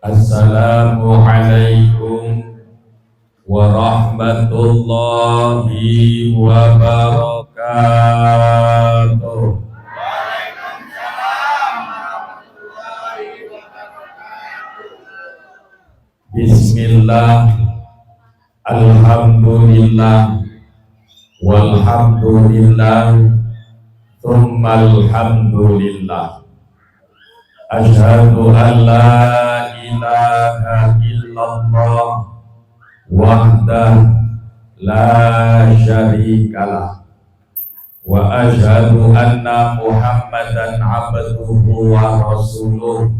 Assalamualaikum warahmatullahi wabarakatuh. Bismillah, alhamdulillah, walhamdulillah, tsummal hamdulillah. Asyhadu an la ilaha illallah wahdahu la syarikalah wa asyhadu anna Muhammadan abduhu wa rasuluh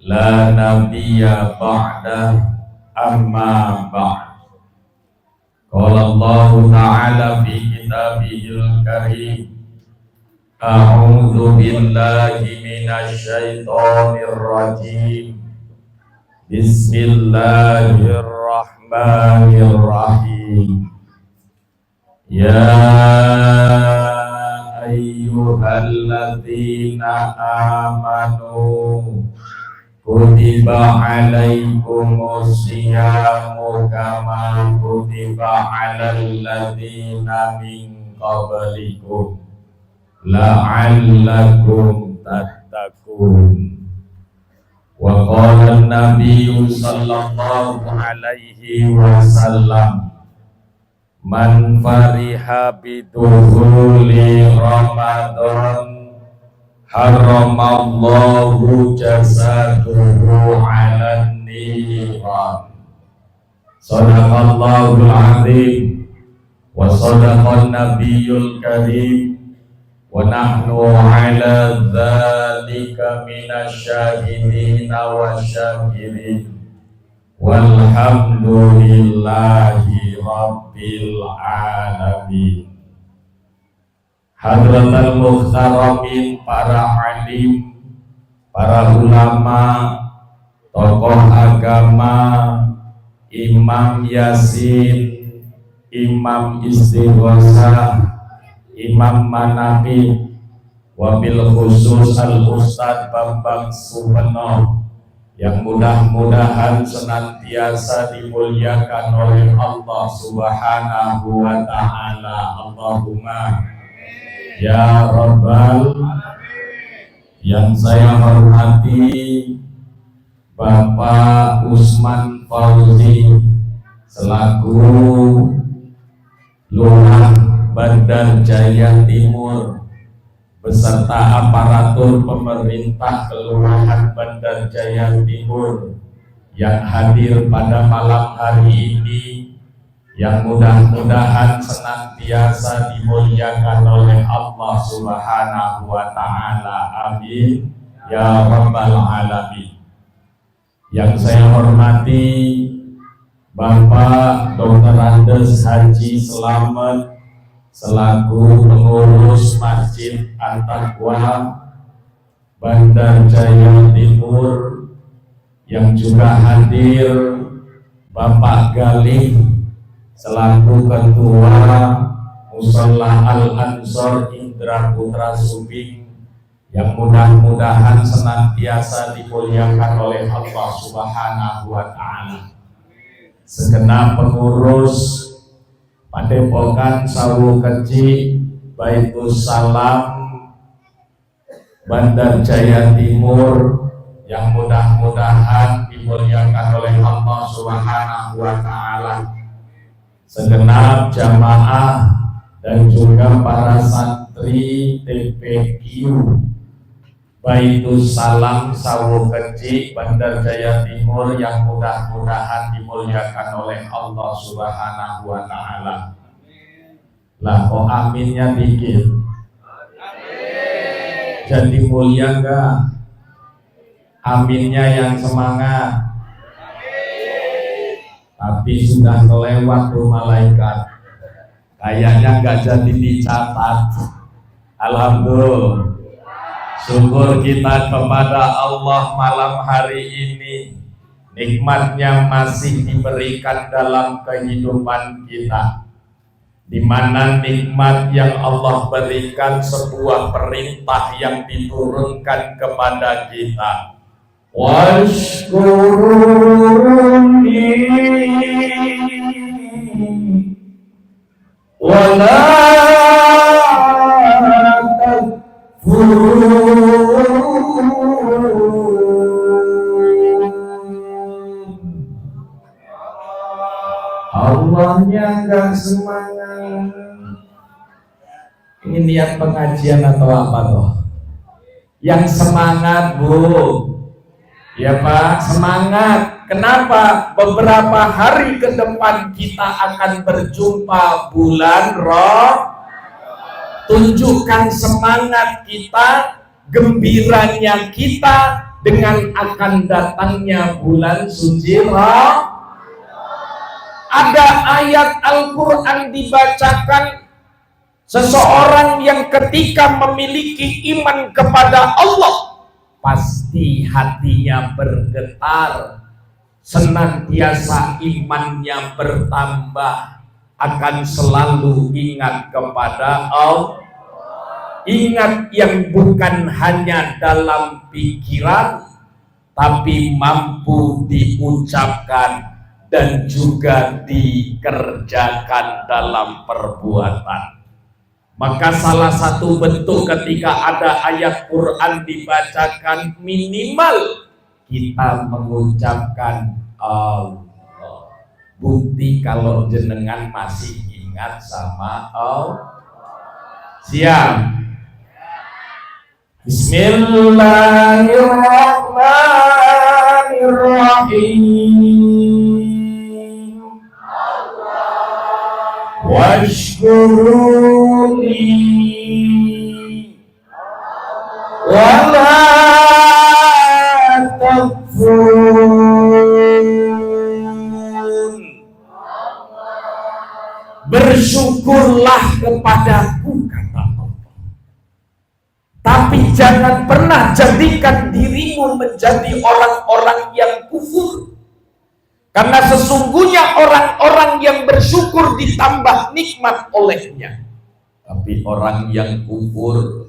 la nabiyya ba'da amma ba'd. Qala Allah ta'ala fi kitabihil karim, a'udzu billahi minasy syaithanir rajim. Bismillahirrahmanirrahim. Ya ayyuhalladzina amanu kutiba alaikumus syiyamu kama kutiba alal ladzina min qablikum la'allakum tattaqun. Wa qala an-nabiyyu sallallahu alaihi wasallam, man fariha bidukhuli Ramadan haramallahu jasaduhu 'alan niran. Shadaqallahul 'azim wa shadaqan nabiyyul karim wa nahnu ala dzalika minasyahidina wasyakirin walhamdulillahi rabbil alamin. Hadratal muhtaramin, para alim, para ulama, tokoh agama, Imam Yasin, Imam Istighosah, Imam Manaqib, wabil khusus Al-Ustadz Bambang Supeno, yang mudah-mudahan senantiasa dimuliakan oleh Allah Subhanahu wa ta'ala. Allahumma ya Rabbal. Yang saya hormati Bapak Usman Fauzi selaku Lurah Bandar Jaya Timur beserta aparatur pemerintah Kelurahan Bandar Jaya Timur yang hadir pada malam hari ini, yang mudah-mudahan senantiasa dimuliakan oleh Allah Subhanahu wa ta'ala. Amin ya rabbal alamin. Yang saya hormati Bapak Dr. Andes Haji Selamat selaku pengurus Masjid At-Taqwa Bandar Jaya Timur, yang juga hadir Bapak Galih selaku Ketua Musholla Al-Ansor Indra Putra Subing, yang mudah-mudahan senantiasa dimuliakan oleh Allah Subhanahu wa ta'ala. Segenap pengurus Padepokan Sawu Keci Baitus Salam Bandar Jaya Timur, yang mudah-mudahan dimuliakan oleh Allah Subhanahu wa ta'ala. Segenap jamaah dan juga para santri TPQ Baitus Salam Sawu Keci Bandar Jaya Timur, yang mudah-mudahan dimuliakan oleh Allah Subhanahu wa ta'ala. Lah kok aminnya dikit? Jadi mulia enggak? Aminnya yang semangat. Tapi sudah kelewat tuh malaikat. Kayaknya enggak jadi dicatat. Alhamdulillah. Syukur kita kepada Allah malam hari ini, nikmatnya masih diberikan dalam kehidupan kita, di mana nikmat yang Allah berikan sebuah perintah yang diturunkan kepada kita. washkuruni wala Allahnya enggak semangat. Ini niat pengajian atau apa toh? Yang semangat Bu, ya Pak, semangat. Kenapa? Beberapa hari ke depan kita akan berjumpa bulan Roh. Tunjukkan semangat kita, gembiranya kita dengan akan datangnya bulan suci Roh. Ada ayat Al-Quran dibacakan, seseorang yang ketika memiliki iman kepada Allah pasti hatinya bergetar, senantiasa imannya bertambah, akan selalu ingat kepada Allah. Ingat yang bukan hanya dalam pikiran tapi mampu diucapkan dan juga dikerjakan dalam perbuatan. Maka salah satu bentuk ketika ada ayat Quran dibacakan, minimal kita mengucapkan Allah. Bukti kalau jenengan masih ingat sama Allah. Siap. Bismillahirrahmanirrahim. Washkuruni wala takfurun. Bersyukurlah kepadaku, kata Allah. Tapi jangan pernah jadikan dirimu menjadi orang-orang yang kufur. Karena sesungguhnya orang-orang yang bersyukur ditambah nikmat olehnya. Tapi orang yang kufur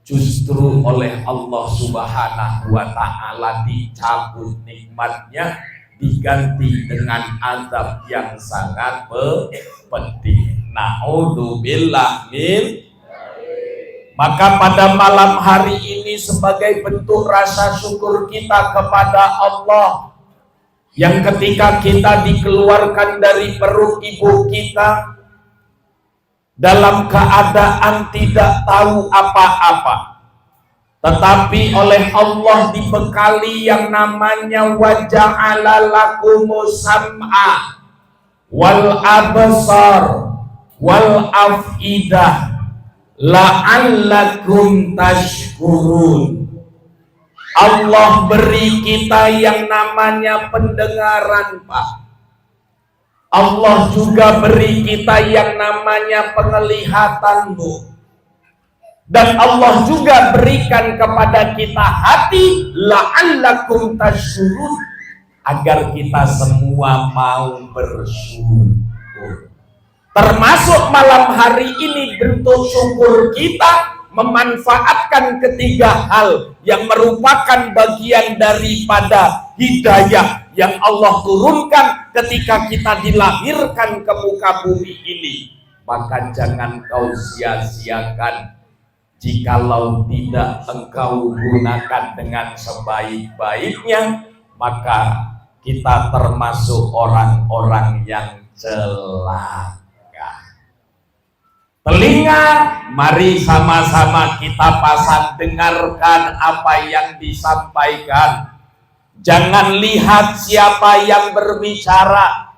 justru oleh Allah Subhanahu wa ta'ala dicabut nikmatnya, diganti dengan azab yang sangat pedih. Na'udzubillah min. Maka pada malam hari ini sebagai bentuk rasa syukur kita kepada Allah, yang ketika kita dikeluarkan dari perut ibu kita dalam keadaan tidak tahu apa-apa, tetapi oleh Allah dibekali yang namanya waja'ala lakumus sam'a wal absar wal afidah la'allakum tashkurun. Allah beri kita yang namanya pendengaran, Pak. Allah juga beri kita yang namanya penglihatan, Bu. Dan Allah juga berikan kepada kita hati, la'allakum tashkurun, agar kita semua mau bersyukur. Termasuk malam hari ini bentuk syukur kita memanfaatkan ketiga hal yang merupakan bagian daripada hidayah yang Allah turunkan ketika kita dilahirkan ke muka bumi ini. Maka jangan kau sia-siakan. Jikalau tidak engkau gunakan dengan sebaik-baiknya, maka kita termasuk orang-orang yang celaka. Telinga, mari sama-sama kita pasang, dengarkan apa yang disampaikan. Jangan lihat siapa yang berbicara,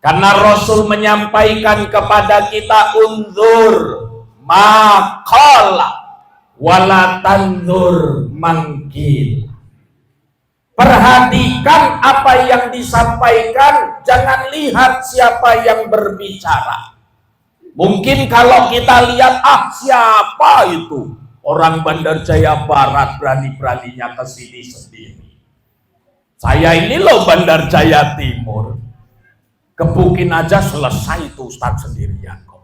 karena Rasul menyampaikan kepada kita, unzur maqala wala tanzur mangkil. Perhatikan apa yang disampaikan, jangan lihat siapa yang berbicara. Mungkin kalau kita lihat, siapa itu orang Bandar Jaya Barat berani-beraninya ke sini sendiri. Saya ini loh Bandar Jaya Timur. Gebukin aja selesai itu Ustaz sendirian kok.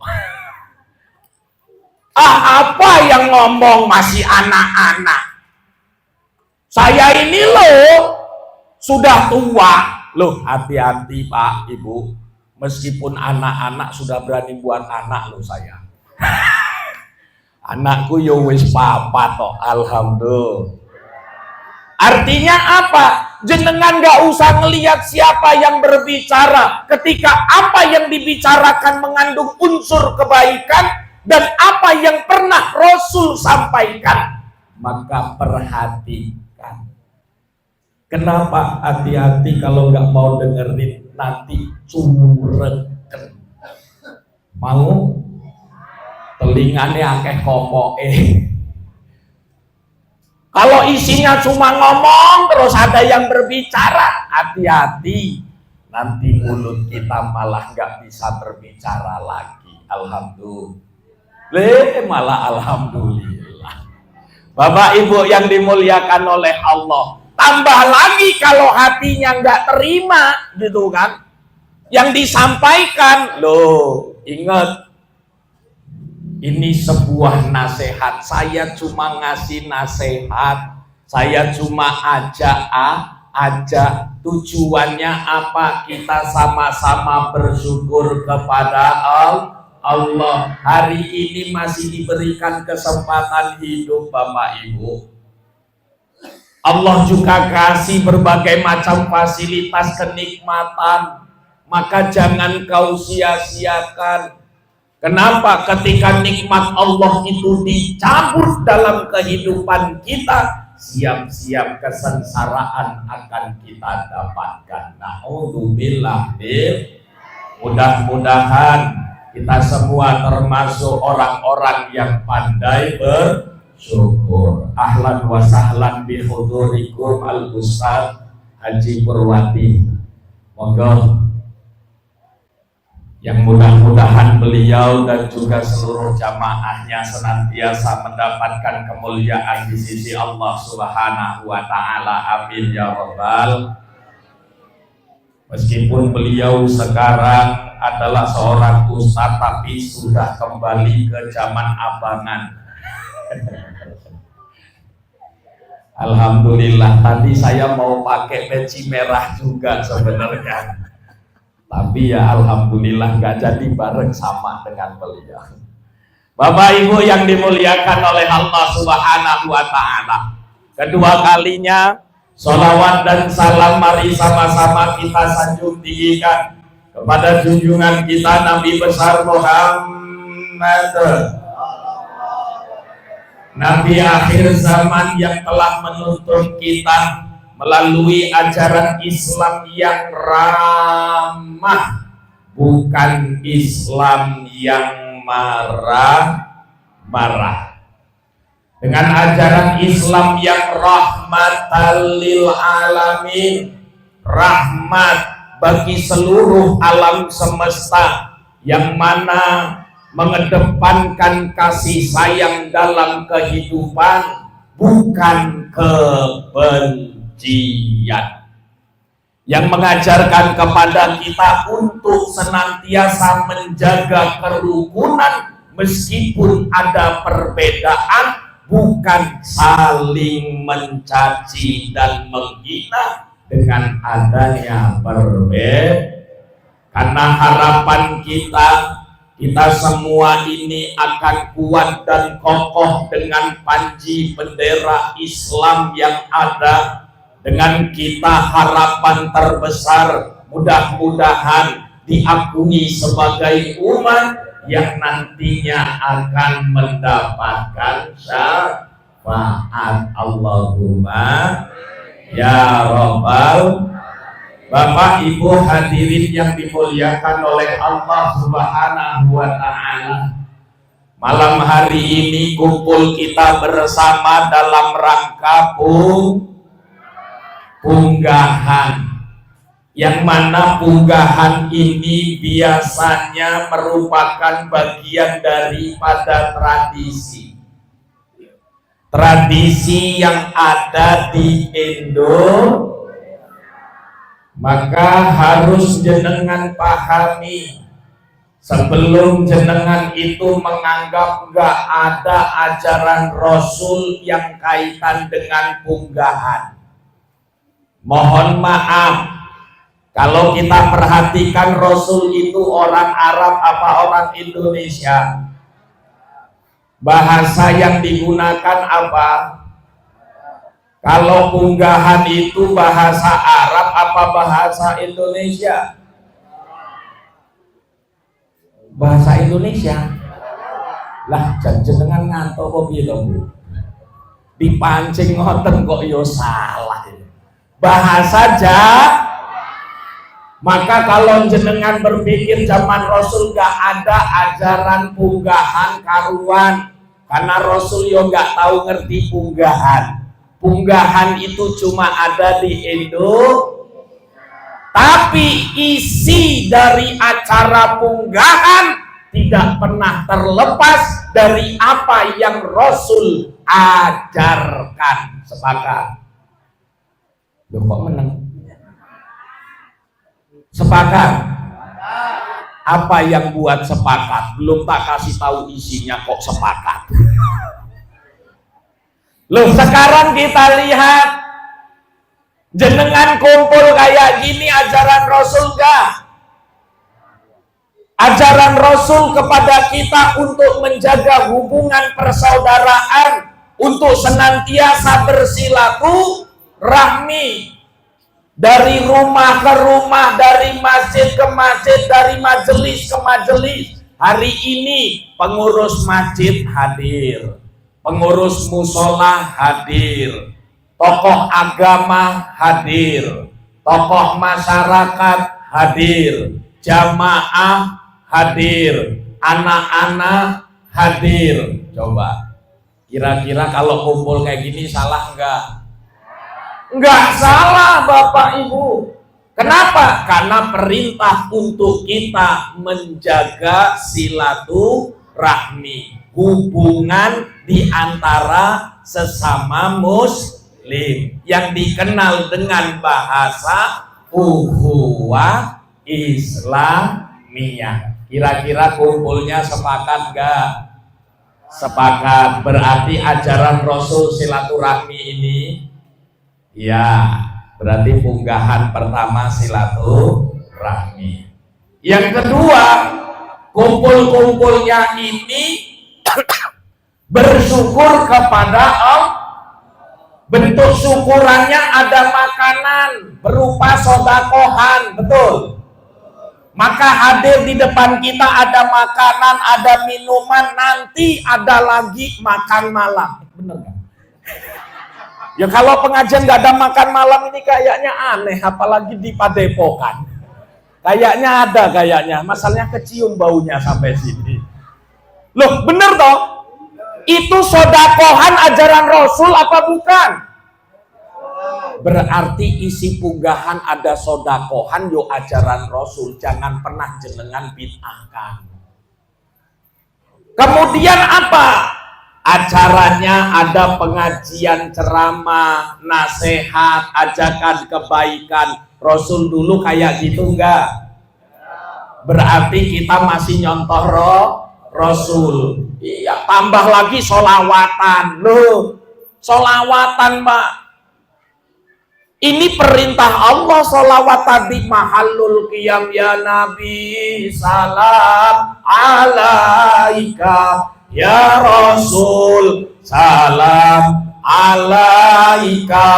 Apa yang ngomong masih anak-anak. Saya ini loh sudah tua. Loh, hati-hati Pak, Ibu. Meskipun anak-anak sudah berani buat anak loh saya. Anakku yo wis papa toh, alhamdulillah. Artinya apa? Jenengan gak usah ngelihat siapa yang berbicara. Ketika apa yang dibicarakan mengandung unsur kebaikan dan apa yang pernah Rasul sampaikan, maka perhatikan. Kenapa hati-hati kalau nggak mau dengerin nanti curegen. Mau telinganya akeh komoke. Kalau isinya cuma ngomong terus ada yang berbicara, hati-hati. Nanti mulut kita malah nggak bisa berbicara lagi. Alhamdulillah, malah alhamdulillah. Bapak Ibu yang dimuliakan oleh Allah. Tambah lagi kalau hatinya nggak terima, gitu kan? Yang disampaikan, loh, ingat. Ini sebuah nasihat. Saya cuma ngasih nasihat. Saya cuma ajak. Tujuannya apa? Kita sama-sama bersyukur kepada Allah. Hari ini masih diberikan kesempatan hidup Bapak Ibu. Allah juga kasih berbagai macam fasilitas kenikmatan. Maka jangan kau sia-siakan. Kenapa? Ketika nikmat Allah itu dicabut dalam kehidupan kita, siap-siap kesengsaraan akan kita dapatkan. Na'udzubillah. Mudah-mudahan kita semua termasuk orang-orang yang pandai bersyukur. Ahlan wa sahlan bi hudurikum al-Ustaz Haji Purwati. Monggo, yang mudah-mudahan beliau dan juga seluruh jamaahnya senantiasa mendapatkan kemuliaan di sisi Allah Subhanahu wa Ta'ala. Amin ya Rabbal. Meskipun beliau sekarang adalah seorang ustadz, tapi sudah kembali ke zaman abangan. Alhamdulillah. Tadi saya mau pakai peci merah juga sebenarnya, tapi ya alhamdulillah nggak jadi bareng sama dengan beliau. Bapak Ibu yang dimuliakan oleh Allah Subhanahu wa Ta'ala, kedua kalinya sholawat dan salam mari sama-sama kita sanjung tinggikan kepada junjungan kita Nabi besar Muhammad, Nabi akhir zaman yang telah menuntun kita melalui ajaran Islam yang ramah, bukan Islam yang marah-marah. Dengan ajaran Islam yang rahmatan lil alamin, rahmat bagi seluruh alam semesta, yang mana mengedepankan kasih sayang dalam kehidupan, bukan kebencian. Yang mengajarkan kepada kita untuk senantiasa menjaga kerukunan meskipun ada perbedaan, bukan saling mencaci dan menghina dengan adanya perbedaan. Karena harapan kita semua ini akan kuat dan kokoh dengan panji bendera Islam yang ada. Dengan kita harapan terbesar, mudah-mudahan diakui sebagai umat yang nantinya akan mendapatkan syafaat. Allahumma ya Rabbal. Bapak Ibu hadirin yang dimuliakan oleh Allah Subhanahu wa Ta'ala, malam hari ini kumpul kita bersama dalam rangka punggahan, yang mana punggahan ini biasanya merupakan bagian daripada tradisi yang ada di Indonesia. Maka harus jenengan pahami Sebelum jenengan itu menganggap nggak ada ajaran Rasul yang kaitan dengan punggahan. Mohon maaf, kalau kita perhatikan Rasul itu orang Arab apa orang Indonesia? Bahasa yang digunakan apa? Kalau punggahan itu bahasa Arab apa bahasa Indonesia? Bahasa Indonesia. Lah jenengan ngantuk kok piye to, Bu? Dipancing ngoten kok yo salah. Bahasa Maka kalau jenengan berpikir zaman Rasul gak ada ajaran punggahan karuan, karena Rasul yo gak tahu ngerti punggahan. Punggahan itu cuma ada di Indo. Tapi isi dari acara punggahan tidak pernah terlepas dari apa yang Rasul ajarkan. Sepakat? Loh kok menang? Sepakat? Apa yang buat sepakat? Belum tak kasih tahu isinya kok sepakat. Loh sekarang kita lihat, jenengan kumpul kayak gini ajaran Rasul gak? Ajaran Rasul kepada kita untuk menjaga hubungan persaudaraan, untuk senantiasa bersilaturahmi, dari rumah ke rumah, dari masjid ke masjid, dari majelis ke majelis. Hari ini pengurus masjid hadir, pengurus musola hadir, tokoh agama hadir, tokoh masyarakat hadir, jamaah hadir, anak-anak hadir. Coba, kira-kira kalau kumpul kayak gini salah enggak? Enggak salah Bapak Ibu. Kenapa? Karena perintah untuk kita menjaga silaturahmi, hubungan di antara sesama muslim yang dikenal dengan bahasa ukhuwah Islamiyah. Kira-kira kumpulnya sepakat gak? Sepakat. Berarti ajaran Rasul silaturahmi ini, ya, berarti punggahan pertama silaturahmi. Yang kedua, kumpul-kumpulnya ini bersyukur kepada Allah. Bentuk syukurannya ada makanan berupa sodakohan, betul? Maka hadir di depan kita ada makanan, ada minuman, nanti ada lagi makan malam. Bener gak? Ya kalau pengajian nggak ada makan malam ini kayaknya aneh, apalagi di Padepokan. Kayaknya ada kayaknya, masalahnya kecium baunya sampai sini. Loh bener toh? Itu sodakohan ajaran Rasul apa bukan? Berarti isi punggahan ada sodakohan yo ajaran Rasul, jangan pernah jenengan bid'ahkan. Kemudian apa? Acaranya ada pengajian, ceramah, nasihat, ajakan kebaikan. Rasul dulu kayak gitu enggak? Berarti kita masih nyontoh Rasul. Iya, tambah lagi sholawatan. Loh, sholawatan Mbak. Ini perintah Allah, sholawat tadi mahallul qiyam ya Nabi, salam alaika ya Rasul, salam alaika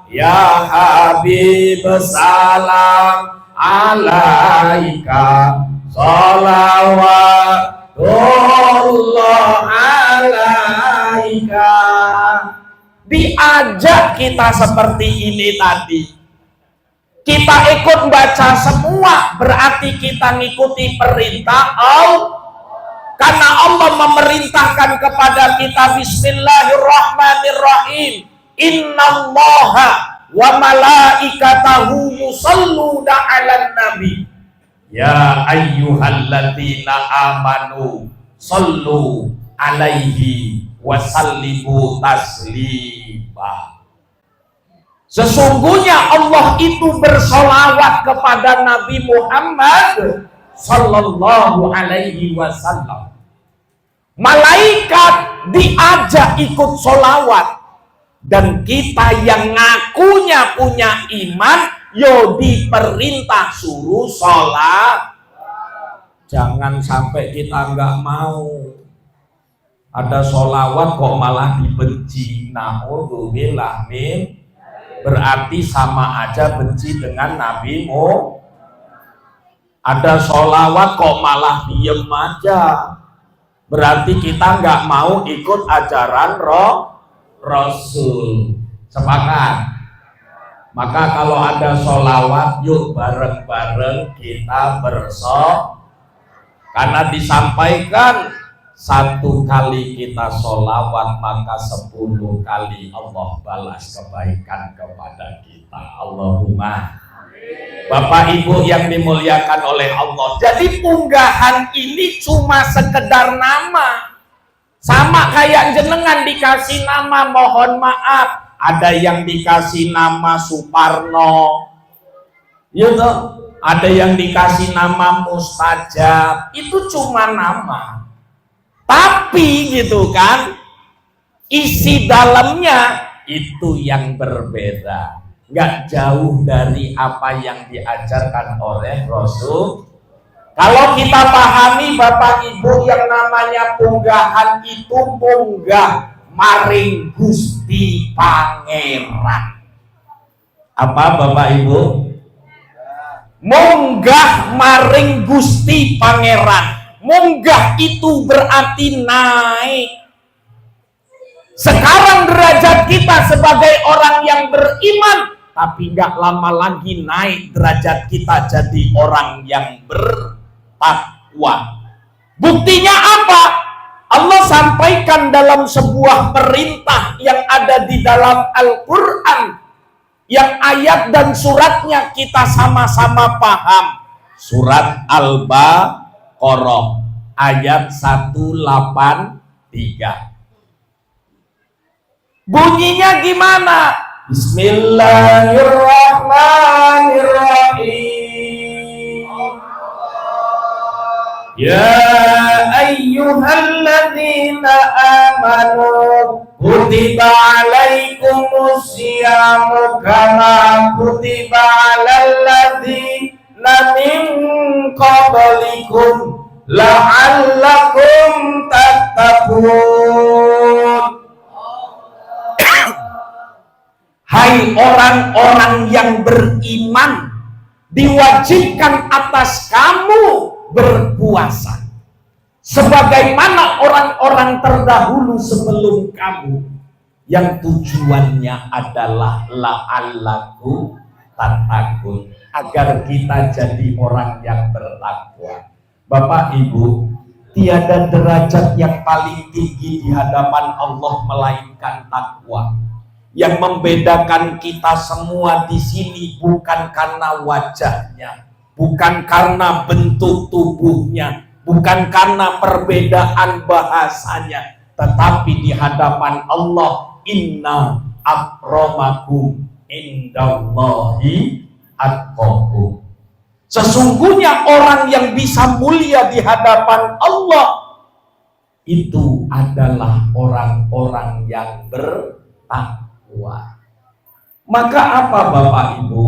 ya Habib, salam alaika, salawatullah alaika. Diajak kita seperti ini tadi, kita ikut baca semua, berarti kita ngikuti perintah Allah. Karena Allah memerintahkan kepada kita bismillahirrahmanirrahim, innallaha wa malaikatahu yusalluna 'alan nabi ya ayyuhalladzina amanu sallu 'alaihi wa sallimu taslima. Sesungguhnya Allah itu bersolawat kepada Nabi Muhammad Sallallahu Alaihi Wasallam. Malaikat diajak ikut sholawat, dan kita yang ngakunya punya iman, yo diperintah suruh sholat. Jangan sampai kita nggak mau. Ada sholawat kok malah dibenci. Na'udzubillah min. Berarti sama aja benci dengan Nabi Muhammad. Ada sholawat kok malah diem aja. Berarti kita nggak mau ikut ajaran Rasul. Sepakat? Maka kalau ada sholawat, yuk bareng-bareng kita bersolawat. Karena disampaikan, 1 kali kita sholawat maka 10 kali Allah balas kebaikan kepada kita. Allahumma. Bapak Ibu yang dimuliakan oleh Allah, jadi unggahan ini cuma sekedar nama. Sama kayak jenengan dikasih nama, mohon maaf, ada yang dikasih nama Suparno, gitu. Ada yang dikasih nama Mustajab, itu cuma nama. Tapi gitu kan, isi dalamnya itu yang berbeda. Nggak jauh dari apa yang diajarkan oleh Rasul. Kalau kita pahami Bapak Ibu, yang namanya punggahan itu munggah maring Gusti Pangeran. Apa Bapak Ibu? Munggah maring Gusti Pangeran. Munggah itu berarti naik. Sekarang derajat kita sebagai orang yang beriman, tapi nggak lama lagi naik derajat kita jadi orang yang bertakwa. Buktinya apa? Allah sampaikan dalam sebuah perintah yang ada di dalam Al-Quran, yang ayat dan suratnya kita sama-sama paham. Surat Al-Baqarah ayat 183. Bunyinya gimana? Bismillahirrahmanirrahim. Ya ayyuhalladzina amanu kutiba alaikumus syiyamu kama kutiba alal ladzina min qablikum la'allakum tattaqun. Hai orang-orang yang beriman, diwajibkan atas kamu berpuasa sebagaimana orang-orang terdahulu sebelum kamu, yang tujuannya adalah la'allakum tattaqun, agar kita jadi orang yang bertakwa. Bapak Ibu, tiada derajat yang paling tinggi di hadapan Allah melainkan takwa. Yang membedakan kita semua di sini bukan karena wajahnya, bukan karena bentuk tubuhnya, bukan karena perbedaan bahasanya, tetapi di hadapan Allah, inna akramakum indallahi atqakum. Sesungguhnya orang yang bisa mulia di hadapan Allah itu adalah orang-orang yang bertakwa. Maka apa Bapak Ibu?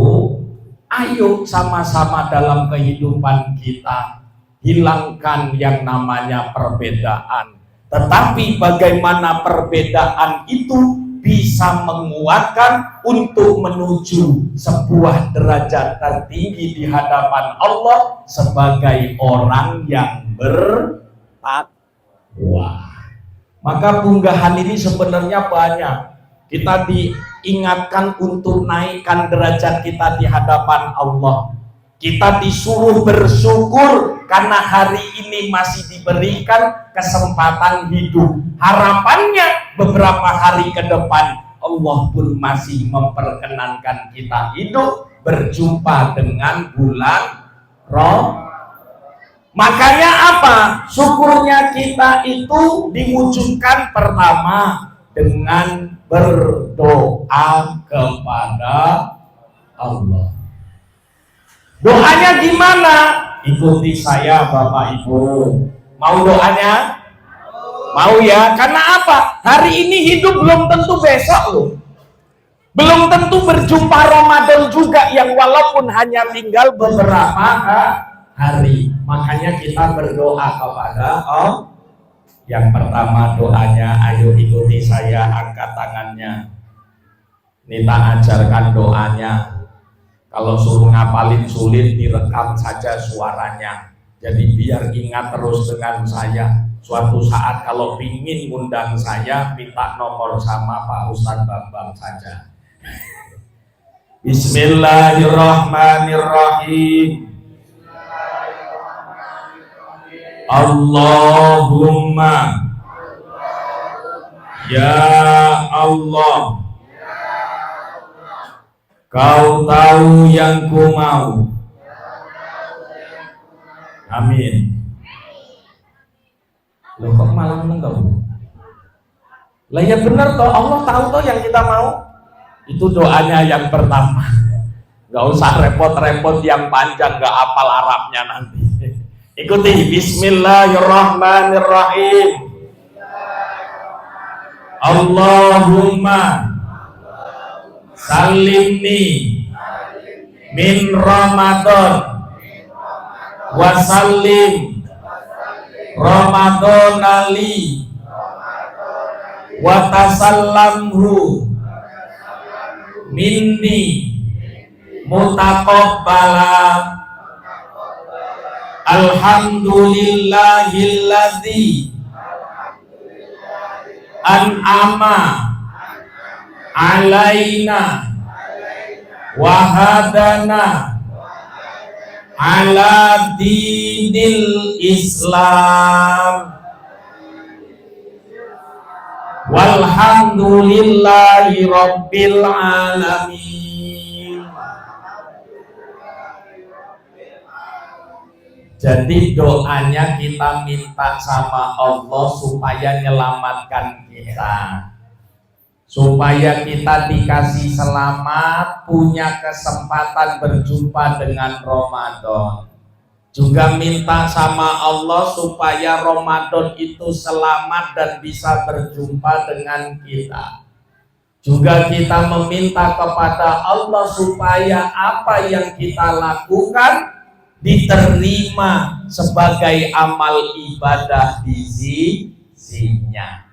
Ayo sama-sama dalam kehidupan kita hilangkan yang namanya perbedaan. Tetapi bagaimana perbedaan itu bisa menguatkan untuk menuju sebuah derajat tertinggi di hadapan Allah sebagai orang yang bertakwa. Maka unggahan ini sebenarnya banyak. Kita diingatkan untuk naikkan derajat kita di hadapan Allah. Kita disuruh bersyukur karena hari ini masih diberikan kesempatan hidup. Harapannya beberapa hari ke depan Allah pun masih memperkenankan kita hidup berjumpa dengan bulan Ramadan. Makanya apa? Syukurnya kita itu diwujudkan pertama dengan berdoa kepada Allah. Doanya gimana? Ikuti saya Bapak Ibu. Mau doanya? Mau ya? Karena apa? Hari ini hidup belum tentu besok loh. Belum tentu berjumpa Ramadan juga yang walaupun hanya tinggal beberapa hari. Makanya kita berdoa kepada Allah. Yang pertama doanya, ayo ikuti saya, angkat tangannya. Ini tak ajarkan doanya. Kalau suruh ngapalin sulit, direkam saja suaranya. Jadi biar ingat terus dengan saya. Suatu saat kalau pingin undang saya, minta nomor sama Pak Ustadz Bambang saja. Bismillahirrahmanirrahim. Allahumma ya Allah, Kau tahu yang ku mau. Amin. Loh kok malah menengok? Lah ya benar toh, Allah tahu toh yang kita mau. Itu doanya yang pertama. Gak usah repot-repot yang panjang, gak hafal Arabnya nanti. Ikuti. Bismillahirrahmanirrahim. Allahumma salimni min Ramadan wa salim Ramadan ali wa tasallamhu minni mutaqabbala alhamdulillahilladzi an'ama alaina wahadana ala dinil Islam walhamdulillahi rabbil alamin. Jadi doanya kita minta sama Allah supaya menyelamatkan kita, supaya kita dikasih selamat, punya kesempatan berjumpa dengan Ramadan. Juga minta sama Allah supaya Ramadan itu selamat dan bisa berjumpa dengan kita. Juga kita meminta kepada Allah supaya apa yang kita lakukan diterima sebagai amal ibadah di sisinya.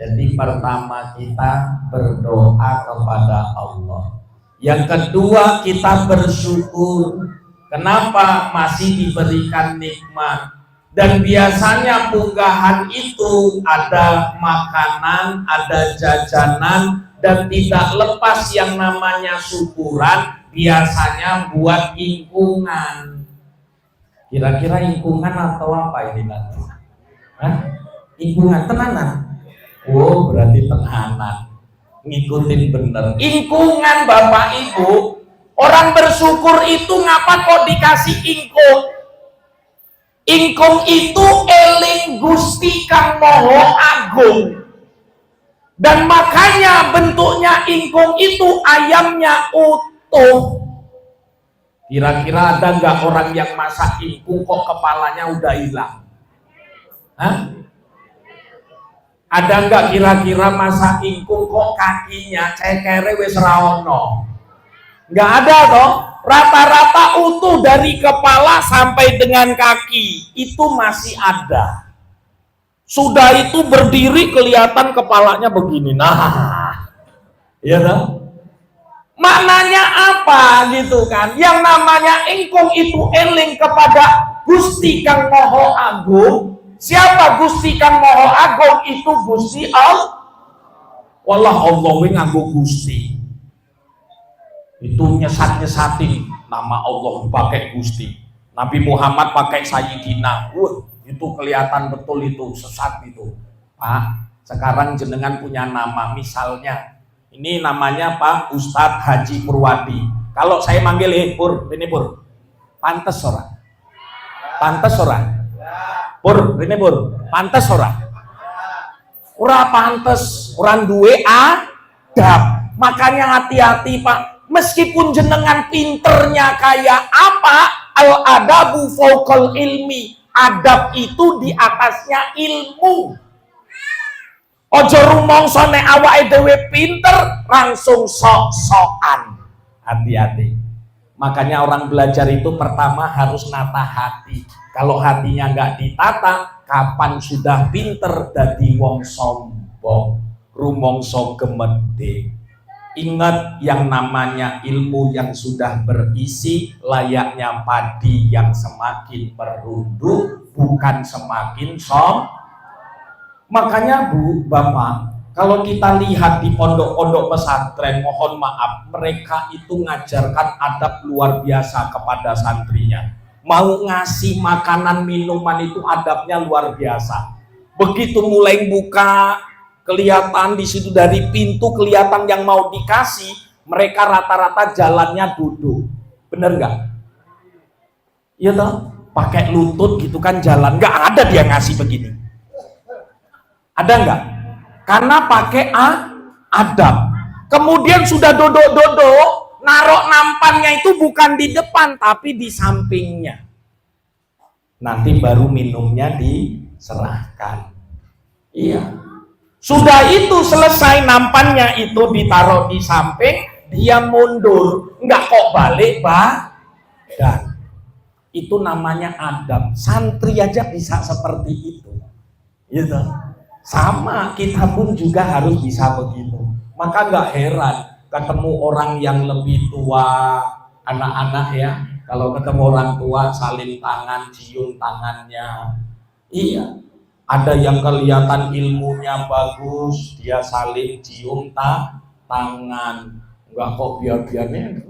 Jadi pertama kita berdoa kepada Allah. Yang kedua kita bersyukur. Kenapa masih diberikan nikmat? Dan biasanya punggahan itu ada makanan, ada jajanan, dan tidak lepas yang namanya syukuran. Biasanya buat ingkungan. Kira-kira ingkungan atau apa ini nanti? Hah? Ingkungan tenanan. Oh berarti tenanan, ngikutin bener. Ingkungan Bapak Ibu, orang bersyukur itu ngapa kok dikasih ingkung? Ingkung itu eling Gusti Kang Moho Agung. Dan makanya bentuknya ingkung itu ayamnya utuh. Kira-kira ada nggak orang yang masak ingkung kok kepalanya udah hilang? Hah? Ada nggak kira-kira masak ingkung kok kakinya cekere wis ra ono? Nggak ada toh. Rata-rata utuh dari kepala sampai dengan kaki itu masih ada. Sudah itu berdiri kelihatan kepalanya begini. Nah, ya toh? Maknanya apa gitu kan? Yang namanya ingkung itu eling kepada Gusti Kang Moho Agung. Siapa Gusti Kang Moho Agung? Itu Gusti Allah. Wallah Allah nganggo Gusti. Itu nyesat-nyesatin nama Allah pakai Gusti. Nabi Muhammad pakai Sayyidina. Itu kelihatan betul itu sesat itu. Pak, sekarang jenengan punya nama, misalnya ini namanya Pak Ustadz Haji Purwadi. Kalau saya manggil Pur, ini Pur. Pantes ora? Pantes ora? Pur, ini Pur. Pantes ora? Ora pantes, orang duwe adab. Makanya hati-hati Pak. Meskipun jenengan pinternya kayak apa, al-adabu fauqal ilmi. Adab itu di atasnya ilmu. Ojo rumangsa nek awake dhewe pinter langsung sok-sokan. Hati-hati. Makanya orang belajar itu pertama harus nata hati. Kalau hatinya nggak ditata, kapan sudah pinter dadi wong sombong, rumangsa gemede. Ingat yang namanya ilmu yang sudah berisi layaknya padi yang semakin merunduk, bukan semakin sombong. Makanya Bu, Bapak, kalau kita lihat di pondok-pondok pesantren, mohon maaf, mereka itu ngajarkan adab luar biasa kepada santrinya. Mau ngasih makanan minuman itu adabnya luar biasa. Begitu mulai buka, kelihatan di situ dari pintu kelihatan yang mau dikasih, mereka rata-rata jalannya duduk. Bener nggak? Iya toh? Pakai lutut gitu kan jalan, nggak ada dia ngasih begini. Ada nggak? Karena pakai adab. Kemudian sudah dodok-dodok, narok nampannya itu bukan di depan tapi di sampingnya. Nanti baru minumnya diserahkan. Iya. Sudah itu selesai nampannya itu ditaruh di samping, dia mundur, nggak kok balik badan. Itu namanya adab. Santri aja bisa seperti itu. Gitu. Sama, kita pun juga harus bisa begitu. Maka nggak heran ketemu orang yang lebih tua, anak-anak ya, kalau ketemu orang tua saling tangan, cium tangannya. Iya, ada yang kelihatan ilmunya bagus, dia saling cium tangan. Nggak kok biar-biarnya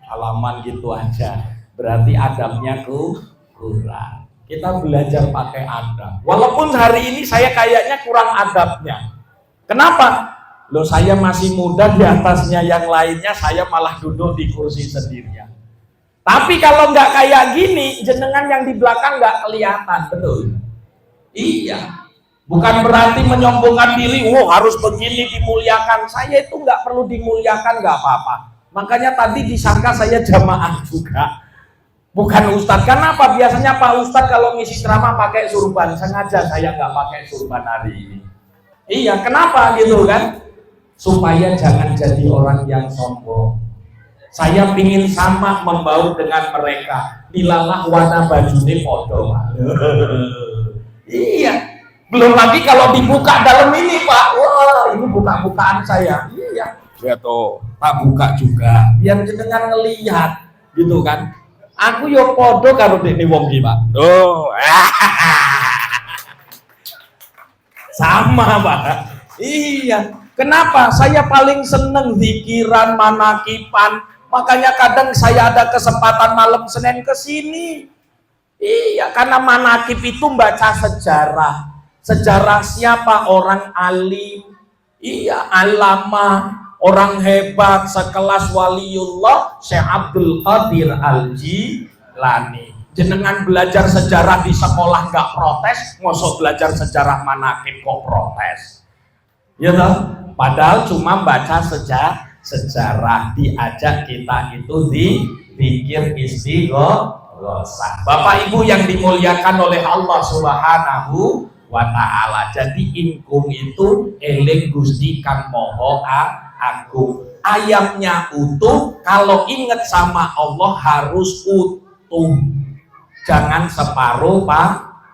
salaman gitu aja, berarti adabnya kurang. Kita belajar pakai adab. Walaupun hari ini saya kayaknya kurang adabnya. Kenapa? Loh, saya masih muda, di atasnya yang lainnya saya malah duduk di kursi sendirian. Tapi kalau nggak kayak gini, jenengan yang di belakang nggak kelihatan, betul? Iya. Bukan berarti menyombongkan diri, harus begini dimuliakan. Saya itu nggak perlu dimuliakan, nggak apa-apa. Makanya tadi disangka saya jamaah juga. Bukan Ustadz, karena apa? Biasanya Pak Ustadz kalau ngisi ceramah pakai surban, sengaja saya nggak pakai surban hari ini. Iya, kenapa gitu kan? Supaya jangan jadi orang yang sombong. Saya pingin sama membaur dengan mereka. Dilalah warna bajunya podo. Iya, belum lagi kalau dibuka dalam ini Pak. Wah, ini buka-bukaan saya. Iya, ya toh, tak buka juga. Biar jenengan ngelihat, gitu kan? Aku yo podo karo dekne wong iki, Pak. Oh. Sama, Pak. Iya. Kenapa? Saya paling seneng zikiran, manakipan. Makanya kadang saya ada kesempatan malam Senin ke sini. Iya, karena manakib itu baca sejarah. Sejarah siapa? Orang alim. Iya, alama. Orang hebat sekelas waliullah Syekh Abdul Qadir Al-Jilani. Jenengan belajar sejarah di sekolah nggak protes, ngosok belajar sejarah manakib kok protes. Ya toh? Padahal cuma baca sejarah, diajak kita itu dipikir istighosah. Bapak Ibu yang dimuliakan oleh Allah Subhanahu wa ta'ala. Jadi ingkung itu eling Gusti Kang Maha Agung. Ayamnya utuh, kalau ingat sama Allah harus utuh. Jangan separuh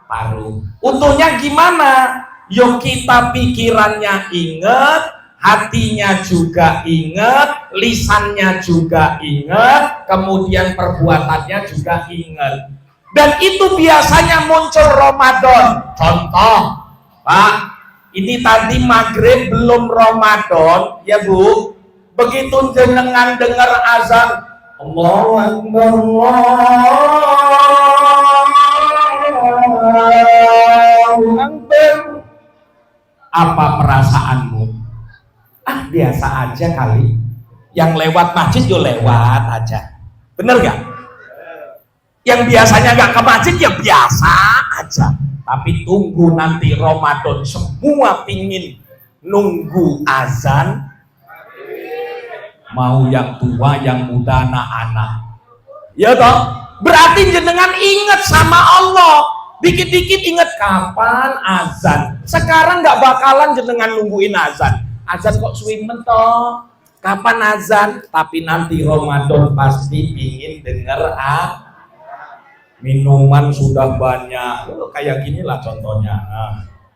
paruh. Utuhnya gimana? Yuk kita pikirannya ingat, hatinya juga ingat, lisannya juga ingat, kemudian perbuatannya juga ingat. Dan itu biasanya muncul Ramadan. Contoh, Pak, ini tadi maghrib belum Ramadan, ya Bu. Begitu jenengan dengar azan, Allahu Akbar, Allahu Akbar. Apa perasaanmu? Biasa aja kali. Yang lewat masjid yo lewat aja. Bener gak? Yang biasanya gak ke masjid ya biasa aja. Tapi tunggu nanti Ramadan, semua pingin nunggu azan. Mau yang tua, yang muda, anak-anak. Ya toh? Berarti jenengan ingat sama Allah. Dikit-dikit ingat kapan azan. Sekarang nggak bakalan jenengan nungguin azan. Azan kok suwi mentok. Kapan azan? Tapi nanti Ramadan pasti ingin denger minuman sudah banyak. Kayak gini lah contohnya.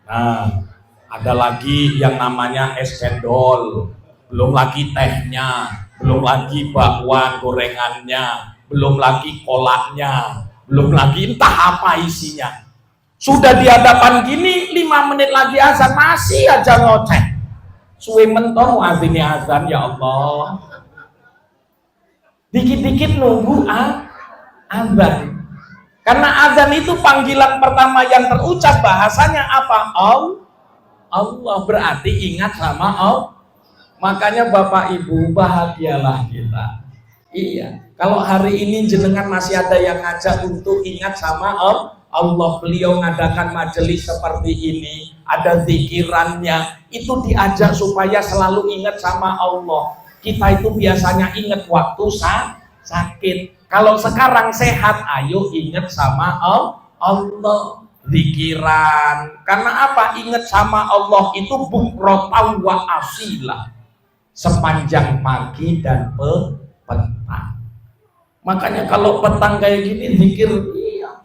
Nah, ada lagi yang namanya es cendol. Belum lagi tehnya, belum lagi bakwan gorengannya, belum lagi kolaknya, belum lagi entah apa isinya. Sudah di hadapan gini 5 menit lagi azan masih aja ngoceh. Suwe mentong azannya azan, ya Allah. Dikit-dikit nunggu azan. Karena azan itu panggilan pertama yang terucap, bahasanya apa? Allah, berarti ingat sama Allah. Makanya Bapak Ibu bahagialah kita. Iya, kalau hari ini jenengan masih ada yang ngajak untuk ingat sama Allah, beliau ngadakan majelis seperti ini, ada zikirannya, itu diajak supaya selalu ingat sama Allah. Kita itu biasanya ingat waktu sakit. Kalau sekarang sehat, ayo ingat sama Allah. Zikiran. Karena apa? Ingat sama Allah itu bukratan wa asilah. Sepanjang pagi dan petang. Makanya kalau petang kayak gini zikir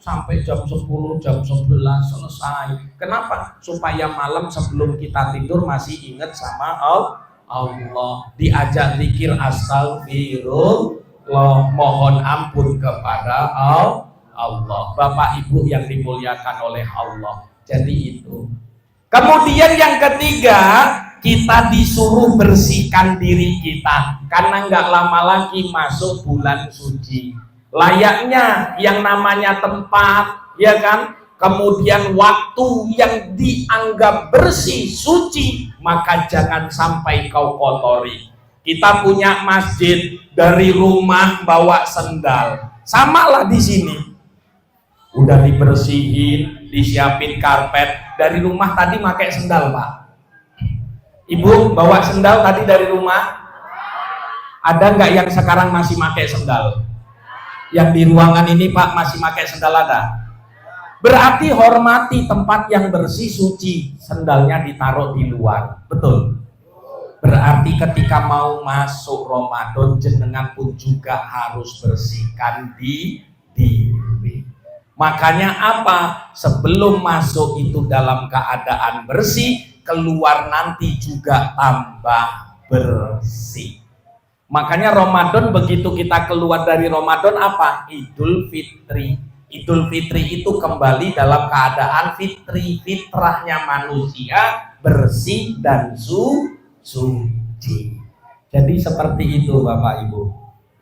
sampai jam 10, jam 11 selesai. Kenapa? Supaya malam sebelum kita tidur masih ingat sama Allah. Diajak zikir astagfirullah, mohon ampun kepada Allah. Bapak Ibu yang dimuliakan oleh Allah. Jadi itu. Kemudian yang ketiga, kita disuruh bersihkan diri kita karena nggak lama lagi masuk bulan suci. Layaknya yang namanya tempat, ya kan? Kemudian waktu yang dianggap bersih, suci, maka jangan sampai kau kotori. Kita punya masjid, dari rumah bawa sendal, samalah di sini. Udah dibersihin, disiapin karpet, dari rumah tadi pakai sendal, Pak. Ibu bawa sendal tadi dari rumah. Ada nggak yang sekarang masih pakai sendal? Yang di ruangan ini Pak masih pakai sendal ada? Berarti hormati tempat yang bersih suci. Sendalnya ditaruh di luar. Betul? Berarti ketika mau masuk Ramadan, jenengan pun juga harus bersihkan diri. Makanya apa? Sebelum masuk itu dalam keadaan bersih, keluar nanti juga tambah bersih. Makanya Ramadan, begitu kita keluar dari Ramadan apa? Idul Fitri. Idul Fitri itu kembali dalam keadaan fitri, fitrahnya manusia bersih dan suci. Jadi seperti itu Bapak Ibu,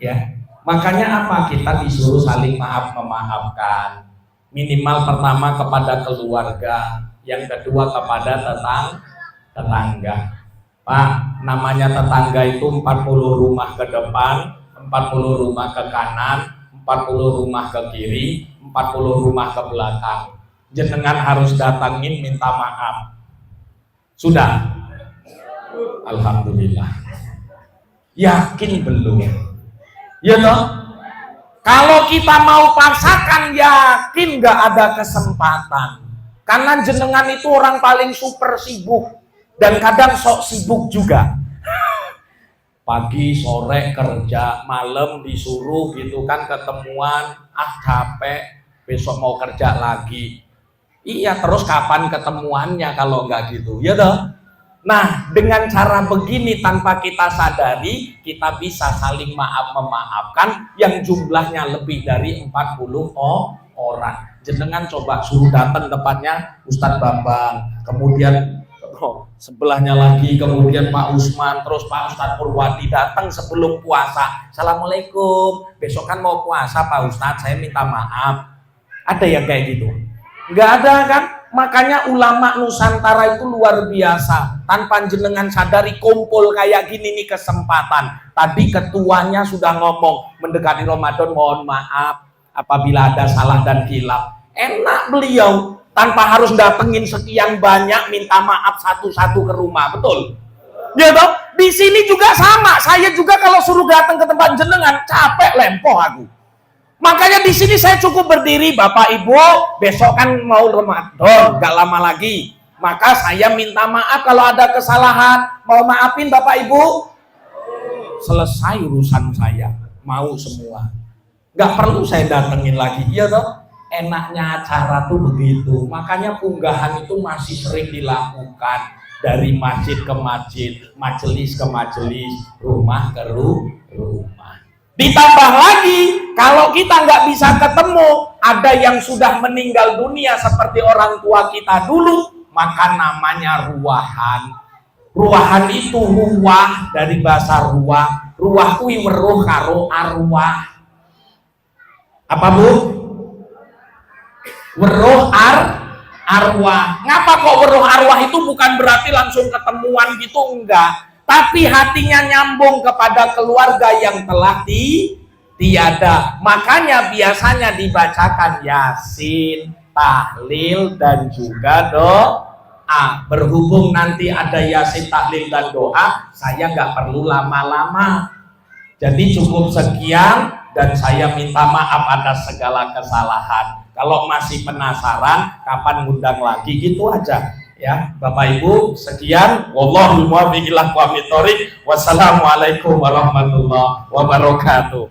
ya. Makanya apa? Kita disuruh saling maaf memaafkan. Minimal pertama kepada keluarga, yang kedua kepada tetangga. Pak, namanya tetangga itu 40 rumah ke depan, 40 rumah ke kanan, 40 rumah ke kiri, 40 rumah ke belakang. Jenengan harus datangin minta maaf. Sudah? Alhamdulillah. Yakin belum? Ya toh? Kalau kita mau paksakan, yakin gak ada kesempatan. Karena jenengan itu orang paling super sibuk. Dan kadang sok sibuk juga. Pagi, sore kerja, malam disuruh gitu kan ketemuan. Capek, besok mau kerja lagi. Iya, terus kapan ketemuannya kalau nggak gitu? Ya toh? Nah, dengan cara begini tanpa kita sadari, kita bisa saling maaf memaafkan yang jumlahnya lebih dari 40 orang. Jenengan coba suruh datang depannya Ustadz Bambang, kemudian sebelahnya lagi, kemudian Pak Usman, terus Pak Ustadz Purwadi datang sebelum puasa. Assalamualaikum, besok kan mau puasa Pak Ustadz, saya minta maaf. Ada yang kayak gitu? Nggak ada kan? Makanya ulama Nusantara itu luar biasa. Tanpa jenengan sadari kumpul kayak gini nih kesempatan. Tadi ketuanya sudah ngomong, mendekati Ramadan mohon maaf apabila ada salah dan khilaf. Enak beliau, tanpa harus datengin sekian banyak minta maaf satu-satu ke rumah, betul? Ya toh? Di sini juga sama. Saya juga kalau suruh datang ke tempat jenengan capek lempoh aku. Makanya di sini saya cukup berdiri, Bapak Ibu, besok kan mau Ramadan, nggak lama lagi. Maka saya minta maaf kalau ada kesalahan. Mau maafin Bapak Ibu? Selesai urusan saya, mau semua. Nggak perlu saya datengin lagi, iya toh? Enaknya acara tuh begitu. Makanya unggahan itu masih sering dilakukan dari masjid ke masjid, majelis ke majelis, rumah ke rumah. Ditambah lagi, kalau kita nggak bisa ketemu, ada yang sudah meninggal dunia seperti orang tua kita dulu, maka namanya ruahan. Ruahan itu ruah dari bahasa ruah. Ruah kuwi weruh karo arwah. Apa Bu? Weruh arwah. Ngapa kok weruh arwah itu bukan berarti langsung ketemuan gitu, enggak. Tapi hatinya nyambung kepada keluarga yang telah tiada. Makanya biasanya dibacakan Yasin, tahlil, dan juga doa. Berhubung nanti ada Yasin, tahlil, dan doa, saya nggak perlu lama-lama. Jadi cukup sekian dan saya minta maaf atas segala kesalahan. Kalau masih penasaran, kapan ngundang lagi, gitu aja. Ya, Bapak Ibu, sekian. Wallahul muwaffiq ila aqwamit thoriq. Wassalamualaikum warahmatullahi wabarakatuh.